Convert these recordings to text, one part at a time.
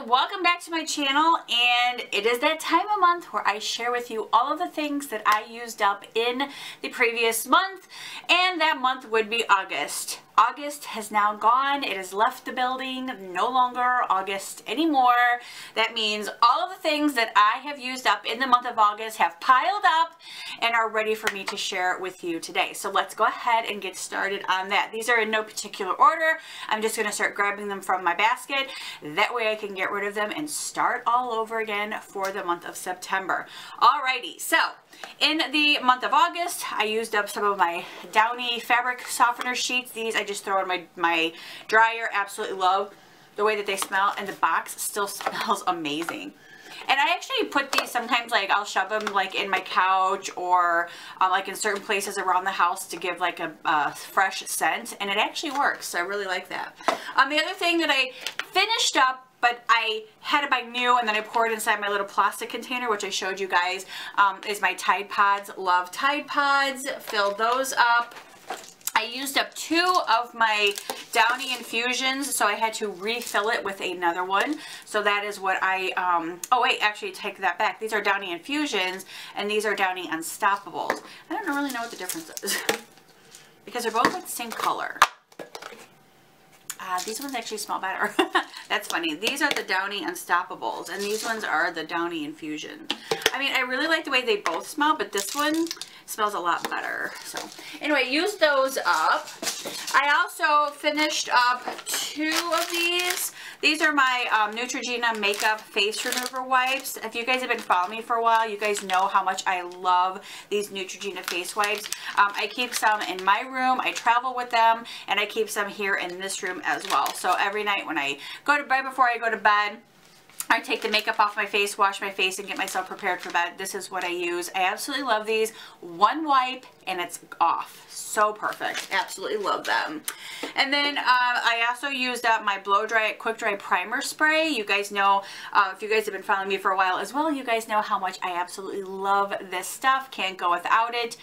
welcome back to my channel, and it is that time of month where I share with you all of the things that I used up in the previous month, and that month would be August. August has now gone. It has left the building. No longer August anymore. That means all of the things that I have used up in the month of August have piled up and are ready for me to share with you today. So let's go ahead and get started on that. These are in no particular order. I'm just going to start grabbing them from my basket. That way I can get rid of them and start all over again for the month of September. Alrighty, so in the month of August, I used up some of my Downy fabric softener sheets. These I just throw in my dryer. Absolutely love the way that they smell, and the box still smells amazing. And I actually put these sometimes, like I'll shove them like in my couch or like in certain places around the house to give like a fresh scent, and it actually works. So I really like that. The other thing that I finished up, but I had to buy new, and then I poured inside my little plastic container, which I showed you guys, is my Tide Pods. Love Tide Pods. Filled those up. I used up 2 of my Downy infusions, so I had to refill it with another one. So that is what I, oh wait, actually take that back. These are Downy infusions, and these are Downy Unstoppables. I don't really know what the difference is because they're both like the same color. These ones actually smell better. That's funny. These are the Downy Unstoppables, and these ones are the Downy Infusion. I mean, I really like the way they both smell, but this one smells a lot better. So anyway, use those up. I also finished up 2 of these. These are my Neutrogena Makeup Face Remover Wipes. If you guys have been following me for a while, you guys know how much I love these Neutrogena face wipes. I keep some in my room. I travel with them, and I keep some here in this room as well. So every night when I go to bed, before I go to bed, I take the makeup off my face, wash my face, and get myself prepared for bed. This is what I use. I absolutely love these. One wipe and it's off. So perfect. Absolutely love them. And then I also used up my Blow Dry Quick Dry Primer Spray. You guys know, if you guys have been following me for a while as well, you guys know how much I absolutely love this stuff. Can't go without it.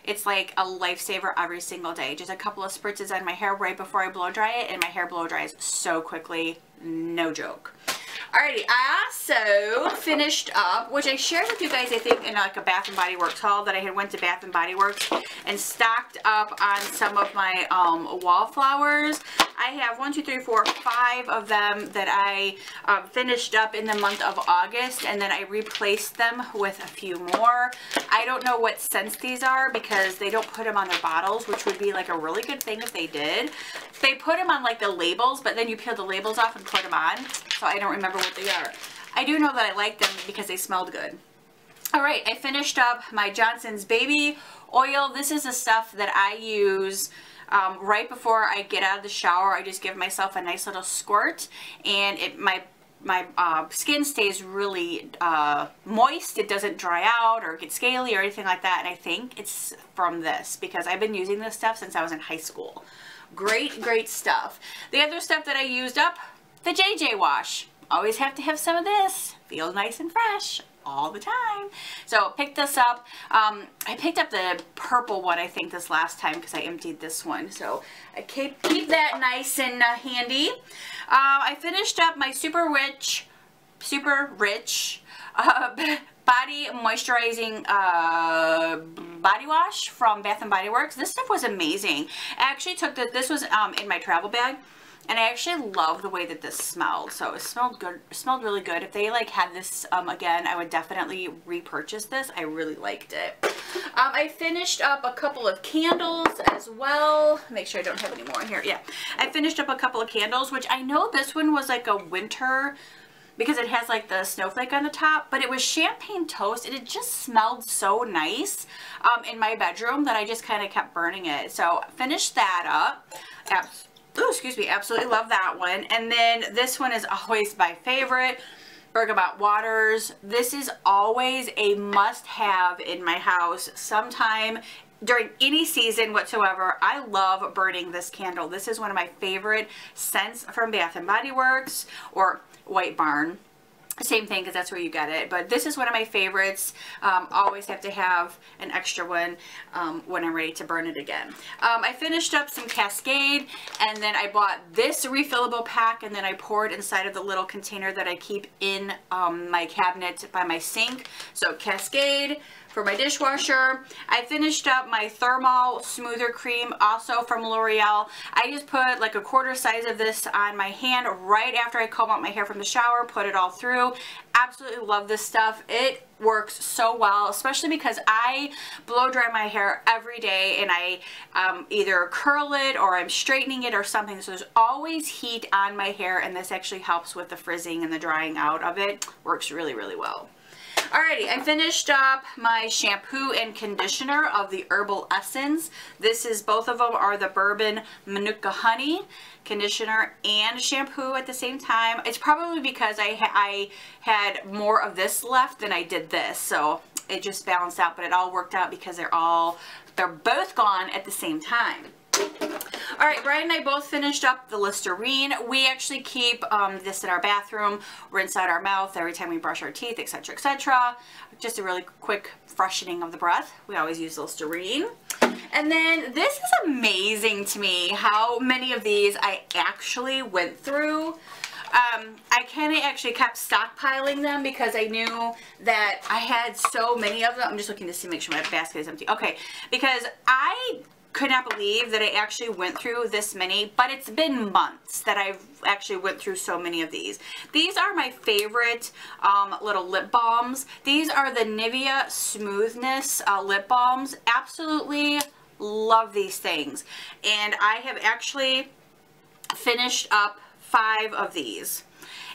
It's like a lifesaver every single day. Just a couple of spritzes on my hair right before I blow dry it, and my hair blow dries so quickly. No joke. Alrighty, I also finished up, which I shared with you guys, I think, in like a Bath & Body Works haul, that I had went to Bath & Body Works and stocked up on some of my wallflowers. I have 1, 2, 3, 4, 5 of them that I finished up in the month of August, and then I replaced them with a few more. I don't know what scents these are because they don't put them on their bottles, which would be like a really good thing if they did. They put them on like the labels, but then you peel the labels off and put them on, so I don't remember what they are. I do know that I like them because they smelled good. Alright, I finished up my Johnson's Baby Oil. This is the stuff that I use right before I get out of the shower. I just give myself a nice little squirt, and my skin stays really moist. It doesn't dry out or get scaly or anything like that, and I think it's from this because I've been using this stuff since I was in high school. Great, great stuff. The other stuff that I used up, the JJ Wash. Always have to have some of this. Feels nice and fresh all the time. So picked this up. I picked up the purple one, I think, this last time because I emptied this one. So I keep that nice and handy. I finished up my super rich body moisturizing body wash from Bath & Body Works. This stuff was amazing. I actually took this was in my travel bag, and I actually love the way that this smelled. So it smelled good. It smelled really good. If they like had this again, I would definitely repurchase this. I really liked it. I finished up a couple of candles as well. Make sure I don't have any more in here. Yeah, I finished up a couple of candles, which I know this one was like a winter, because it has like the snowflake on the top, but it was champagne toast, and it just smelled so nice in my bedroom that I just kind of kept burning it. So finished that up. Oh, excuse me, absolutely love that one. And then this one is always my favorite, Bergamot Waters. This is always a must-have in my house sometime during any season whatsoever. I love burning this candle. This is one of my favorite scents from Bath & Body Works or White Barn. Same thing, because that's where you get it. But this is one of my favorites. Always have to have an extra one when I'm ready to burn it again. I finished up some Cascade, and then I bought this refillable pack, and then I poured inside of the little container that I keep in my cabinet by my sink. So Cascade for my dishwasher. I finished up my Thermal Smoother Cream, also from L'Oreal. I just put like a quarter size of this on my hand right after I comb out my hair from the shower, put it all through. Absolutely love this stuff. It works so well, especially because I blow dry my hair every day, and I either curl it or I'm straightening it or something, so there's always heat on my hair, and this actually helps with the frizzing and the drying out of it. Works really, really well. Alrighty, I finished up my shampoo and conditioner of the Herbal Essence. This is, both of them are the Bourbon Manuka Honey conditioner and shampoo at the same time. It's probably because I had more of this left than I did this, so it just balanced out, but it all worked out because they're both gone at the same time. Alright, Brian and I both finished up the Listerine. We actually keep this in our bathroom, rinse out our mouth every time we brush our teeth, etc., etc. Just a really quick freshening of the breath. We always use Listerine. And then this is amazing to me how many of these I actually went through. I kind of actually kept stockpiling them because I knew that I had so many of them. I'm just looking to see, make sure my basket is empty. Okay, because I could not believe that I actually went through this many, but it's been months that I've actually went through so many of these. These are my favorite little lip balms. These are the Nivea Smoothness lip balms. Absolutely love these things. And I have actually finished up 5 of these.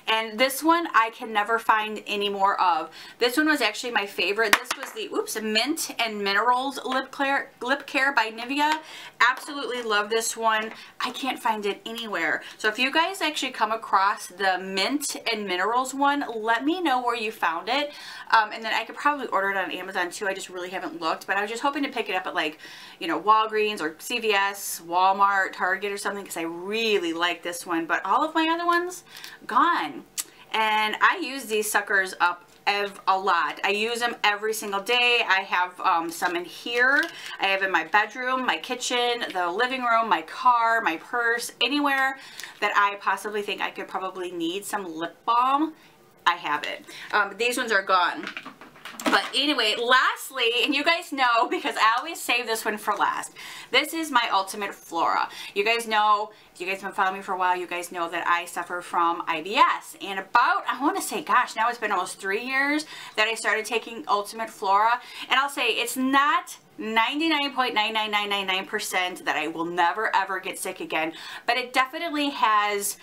And this one I can never find any more of. This one was actually my favorite. This was the Mint and Minerals Lip Care by Nivea. Absolutely love this one. I can't find it anywhere. So if you guys actually come across the Mint and Minerals one, let me know where you found it. And then I could probably order it on Amazon too. I just really haven't looked, but I was just hoping to pick it up at, like, you know, Walgreens or CVS, Walmart, Target or something, because I really like this one. But all of my other ones, gone. And I use these suckers up a lot. I use them every single day. I have some in here. I have in my bedroom, my kitchen, the living room, my car, my purse, anywhere that I possibly think I could probably need some lip balm, I have it. These ones are gone. But anyway, lastly, and you guys know because I always save this one for last, this is my Ultimate Flora. You guys know, if you guys have been following me for a while, you guys know that I suffer from IBS. And about, I want to say, gosh, now it's been almost 3 years that I started taking Ultimate Flora. And I'll say it's not 99.99999% that I will never ever get sick again, but it definitely has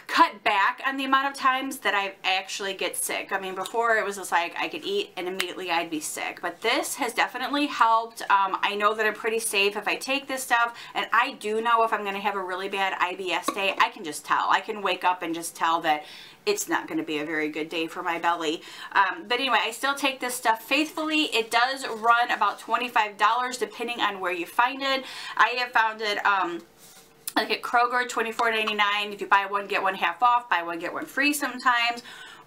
cut back on the amount of times that I actually get sick. I mean, before it was just like I could eat and immediately I'd be sick, but this has definitely helped. I know that I'm pretty safe if I take this stuff, and I do know if I'm going to have a really bad IBS day. I can just tell. I can wake up and just tell that it's not going to be a very good day for my belly. But anyway, I still take this stuff faithfully. It does run about $25 depending on where you find it. I have found it like at Kroger, $24.99. If you buy one, get one half off. Buy one, get one free sometimes.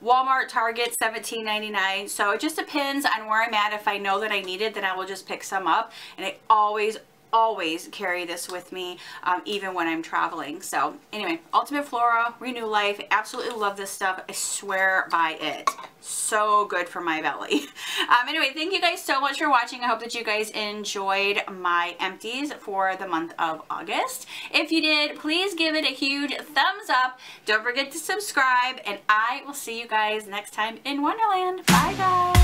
Walmart, Target, $17.99. So it just depends on where I'm at. If I know that I need it, then I will just pick some up. And I always carry this with me, even when I'm traveling. So anyway, Ultimate Flora, Renew Life. Absolutely love this stuff. I swear by it. So good for my belly. Anyway, thank you guys so much for watching. I hope that you guys enjoyed my empties for the month of August. If you did, please give it a huge thumbs up. Don't forget to subscribe, and I will see you guys next time in Wonderland. Bye, guys.